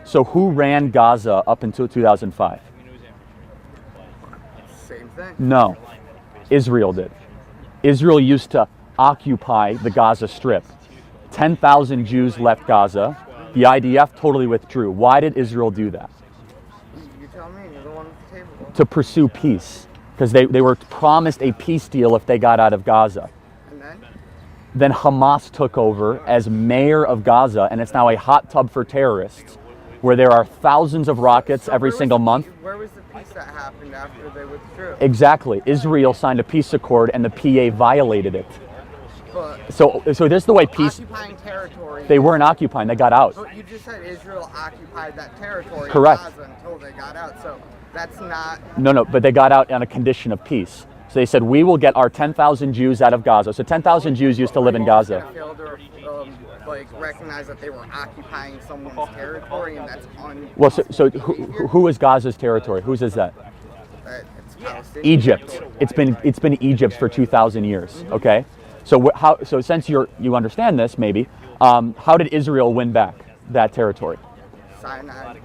So who ran Gaza up until 2005? Same thing. No, Israel did. Israel used to occupy the Gaza Strip. 10,000 Jews left Gaza. The IDF totally withdrew. Why did Israel do that? You tell me, you're the one at the table. To pursue peace, because they were promised a peace deal if they got out of Gaza. And Then Hamas took over as mayor of Gaza, and it's now a hot tub for terrorists, where there are thousands of rockets every single month. Where was the peace that happened after they withdrew? Exactly. Israel signed a peace accord, and the PA violated it. But So this is the way peace. occupying territory. They weren't occupying; they got out. But you just said Israel occupied that territory. Correct. In Gaza until they got out. So that's not. No, but they got out on a condition of peace. So they said, we will get our 10,000 Jews out of Gaza. So 10,000 Jews used to live in Gaza. Fail to recognize that they were occupying someone's territory, and that's Well, so who is Gaza's territory? Whose is that? It's Palestinian. Egypt. It's been Egypt's for 2,000 years. Okay. So since you understand this, maybe, how did Israel win back that territory? Sinai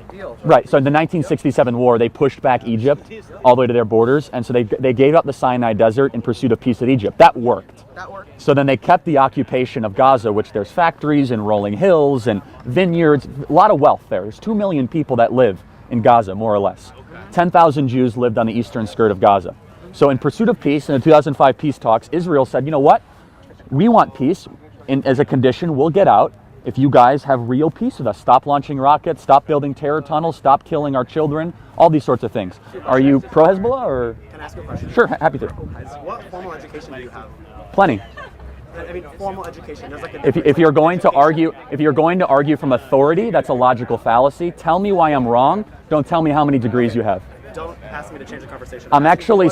deal. Right. So in the 1967 war, they pushed back Egypt all the way to their borders, and so they gave up the Sinai Desert in pursuit of peace with Egypt. That worked. That worked. So then they kept the occupation of Gaza, which there's factories and rolling hills and vineyards, a lot of wealth there. There's 2 million people that live in Gaza, more or less. 10,000 Jews lived on the eastern skirt of Gaza. So in pursuit of peace, in the 2005 peace talks, Israel said, you know what? We want peace. As a condition, we'll get out if you guys have real peace with us. Stop launching rockets, stop building terror tunnels, stop killing our children, all these sorts of things. Are you pro-Hezbollah or? Can I ask you a question? Sure, happy to. What formal education do you have? Plenty. I mean, formal education. There's like a If you're going to argue from authority, that's a logical fallacy. Tell me why I'm wrong. Don't tell me how many degrees you have. Don't ask me to change the conversation. I'm actually,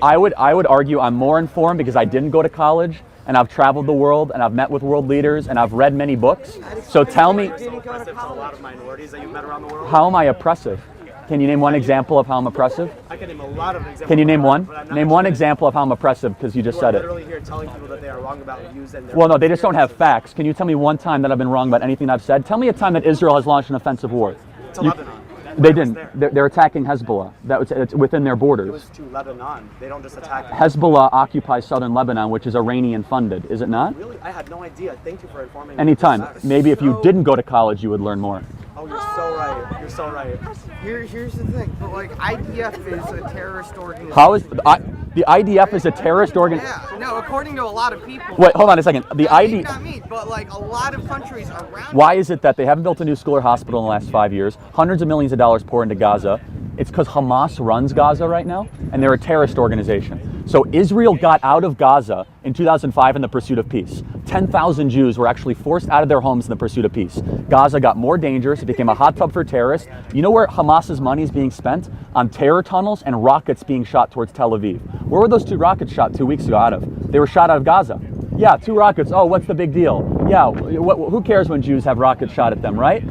I would argue I'm more informed because I didn't go to college, and I've traveled the world, and I've met with world leaders, and I've read many books. So tell me, So oppressive to a lot of minorities that you've met around the world. how am I oppressive? Can you name one example of how I'm oppressive? I can name a lot of examples. Can you name one? but I'm not Name one gonna- example of how I'm oppressive because you just You said are it. literally here telling people that they are wrong about views and their Well, no, they just don't have facts. Can you tell me one time that I've been wrong about anything I've said? Tell me a time that Israel has launched an offensive war. to Lebanon. They I was didn't. there. They're attacking Hezbollah. It's within their It borders. was to Lebanon. They don't just attack. Hezbollah occupies southern Lebanon, which is Iranian funded, is it not? Really? I had no idea. Thank you for informing me. Anytime. Maybe if you didn't go to college, you would learn more. Oh, you're so right. You're so right. Here's the thing. But like IDF is a terrorist organization. How is the IDF is a terrorist organization? Yeah. No, according to a lot of people. Wait, hold on a second. The Not me, ID. not me, but like a lot of countries around. Why is it that they haven't built a new school or hospital in the last 5 years? Hundreds of millions of dollars pour into Gaza. It's because Hamas runs Gaza right now, and they're a terrorist organization. So Israel got out of Gaza in 2005 in the pursuit of peace. 10,000 Jews were actually forced out of their homes in the pursuit of peace. Gaza got more dangerous. It became a hot tub for terrorists. You know where Hamas's money is being spent? On terror tunnels and rockets being shot towards Tel Aviv. Where were those 2 rockets shot 2 weeks ago out of? They were shot out of Gaza. Yeah, 2 rockets. Oh, what's the big deal? Yeah, who cares when Jews have rockets shot at them, right?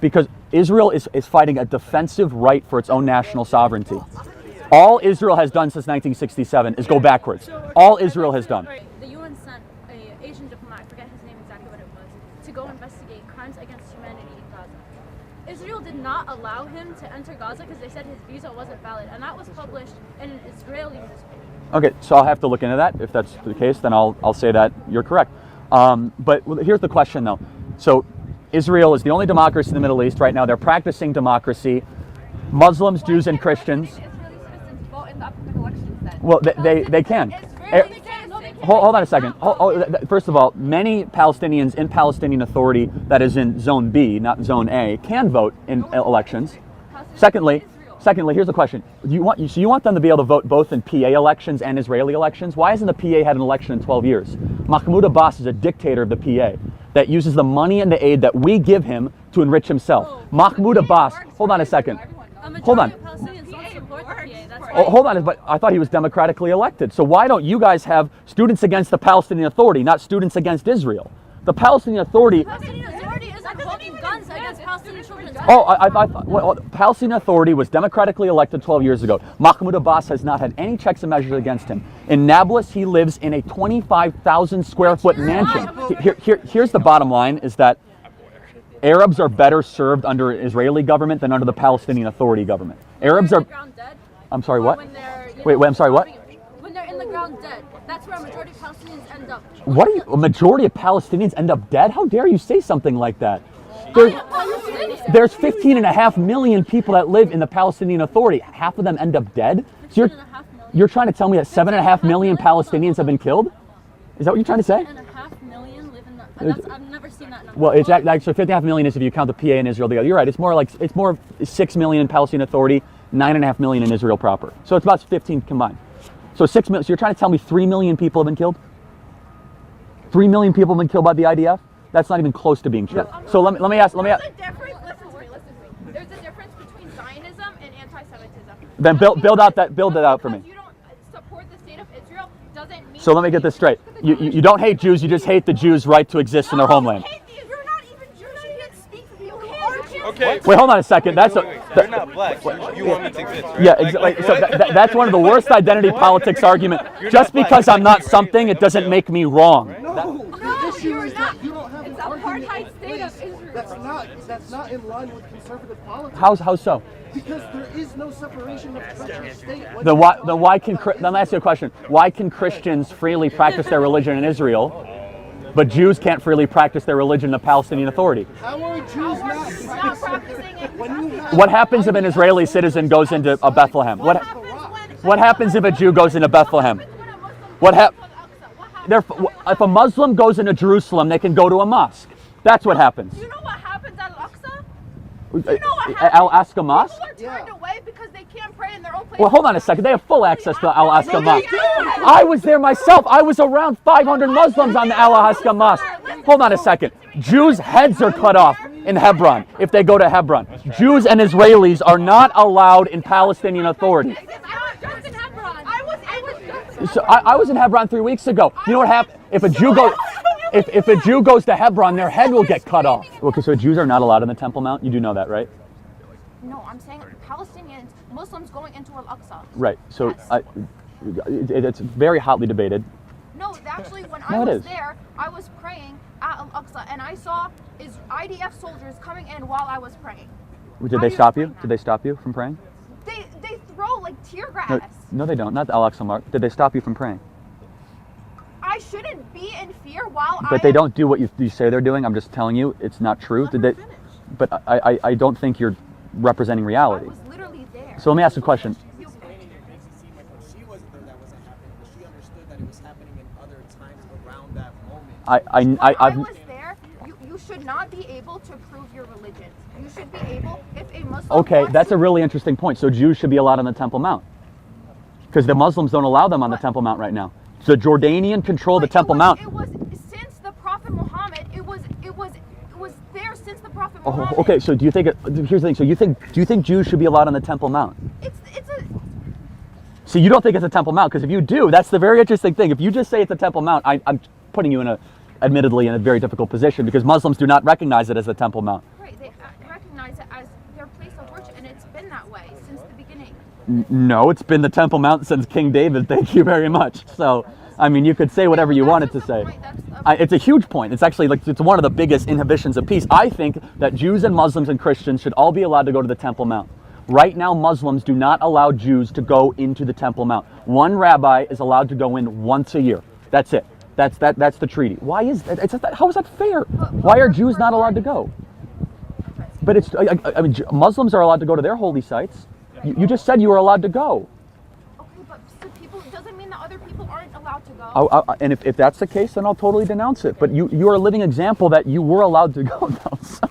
Because Israel is fighting a defensive right for its own national sovereignty. All Israel has done since 1967 is go backwards. All Israel has done. The UN sent an Asian diplomat, I forget his name exactly what it was, to go investigate crimes against humanity in Gaza. Israel did not allow him to enter Gaza because they said his visa wasn't valid, and that was published in an Israeli newspaper. Okay, so I'll have to look into that. If that's the case, then I'll say that you're correct. But here's the question, though. So Israel is the only democracy in the Middle East right now. They're practicing democracy. Muslims, Jews, and Christians. Israeli citizens vote in the upcoming elections then. Well, they can. Hold on a second. First of all, many Palestinians in Palestinian Authority, that is in Zone B, not Zone A, can vote in elections. Secondly, here's the question: you want them to be able to vote both in PA elections and Israeli elections? Why hasn't the PA had an election in 12 years? Mahmoud Abbas is a dictator of the PA that uses the money and the aid that we give him to enrich himself. Mahmoud Abbas. Hold on a second. Hold on. Hold on, but I thought he was democratically elected. So why don't you guys have students against the Palestinian Authority, not students against Israel? The Palestinian Authority. Palestinian Authority isn't holding guns against Palestinian children. Oh, I thought Palestinian Authority was democratically elected 12 years ago. Mahmoud Abbas has not had any checks and measures against him. In Nablus, he lives in a 25,000 square foot mansion. Here's the bottom line: is that Arabs are better served under Israeli government than under the Palestinian Authority government. Arabs When are. they're in the ground dead, I'm sorry, or what? when they're, you Wait, know, I'm sorry, what? When they're in the ground dead, that's where a majority of Palestinians end up. What are you? A majority of Palestinians end up dead? How dare you say something like that? There's, there's 15.5 million people that live in the Palestinian Authority. Half of them end up dead? So 15.5 million? you're trying to tell me that 7.5 million Palestinians have been killed? Is that what you're trying to say? 7.5 million live in the. I've never seen that number. Well, it's actually 50.5 million is if you count the PA and Israel together. You're right. It's more 6 million in Palestinian Authority, 9.5 million in Israel proper. So it's about 15 combined. So 6 million. So you're trying to tell me 3 million people have been killed? 3 million people have been killed by the IDF? That's not even close to being true. So let me ask. Listen to me. There's a difference between Zionism and anti-Semitism. Then build it out for me. Because you don't support the state of Israel doesn't mean. So let me get this straight. You don't hate Jews. You just hate the Jews' right to exist in their homeland. You're not even Jewish. You can't speak for people. Okay. Wait, hold on a second. That's You're not black. You want me to exist, right? yeah. So that's one of the worst identity politics argument. Just because I'm not something, it doesn't make me wrong. No, you're not. You don't have It's an argument apartheid in state of place Israel. that's not in line with conservative politics. How so? Because there is no separation of church and state. Then why can let me ask you a question? Why can Christians freely practice their religion in Israel, but Jews can't freely practice their religion in the Palestinian Authority? How are Jews not practicing it? when you have What happens if an Israeli citizen goes into a Bethlehem? What happens if a Jew goes into Bethlehem? What happens? If a Muslim goes into Jerusalem, they can go to a mosque. That's what happens. You know what happens at Al-Aqsa? You know what happens? Al-Aqsa Mosque? People are turned away because they can't pray in their own place. Well, hold on a second. They have full access to Al-Aqsa Mosque. I was there myself. I was around 500 Muslims on the Al-Aqsa Mosque. Hold on a second. Jews' heads are cut off in Hebron if they go to Hebron. Jews and Israelis are not allowed in Palestinian Authority. So I was in Hebron 3 weeks ago. You know what happened? If a Jew goes to Hebron, their head will get cut off. Okay, so Jews are not allowed in the Temple Mount. You do know that, right? No, I'm saying Palestinians, Muslims going into Al-Aqsa. Right. So Yes. it's very hotly debated. No, actually, when No, I it was is. there, I was praying at Al-Aqsa, and I saw IDF soldiers coming in while I was praying. Did How they do you stop you? explain Did that? they stop you from praying? They throw like tear gas. No, they don't. Not the Al-Aqsa Mosque. Did they stop you from praying? I shouldn't be in fear while But they don't do what you say they're doing. I'm just telling you, it's not true. Did they? But I don't think you're representing I reality. was literally there. So let me ask you a question. You- She wasn't there, that wasn't happening, but she understood that it was happening in other times around that moment. When I I've was there, you should not be able to prove your religion. You should be able, if a Muslim okay. wants That's to- a really interesting point. So Jews should be allowed on the Temple Mount because the Muslims don't allow them on the Temple Mount right now. The Jordanian control the But Temple Mount. It was since the Prophet Muhammad. It was there since the Prophet Oh, Muhammad. okay. So do you think? Here's the thing. So do you think Jews should be allowed on the Temple Mount? It's a. So you don't think it's a Temple Mount, because if you do, that's the very interesting thing. If you just say it's a Temple Mount, I'm putting you admittedly in a very difficult position, because Muslims do not recognize it as a Temple Mount. Right, they recognize it as their place of worship, and it's been that way since the beginning. No, it's been the Temple Mount since King David. Thank you very much. So, I mean, you could say whatever you wanted to say. It's a huge point. It's actually it's one of the biggest inhibitions of peace. I think that Jews and Muslims and Christians should all be allowed to go to the Temple Mount. Right now, Muslims do not allow Jews to go into the Temple Mount. One rabbi is allowed to go in once a year. That's it. That's the treaty. Why is that? How is that fair? Why are Jews not allowed to go? But I mean, Muslims are allowed to go to their holy sites. You just said you were allowed to go. Okay, but some people doesn't mean that other people aren't allowed to go. And if that's the case, then I'll totally denounce it. But you are a living example that you were allowed to go, though. So.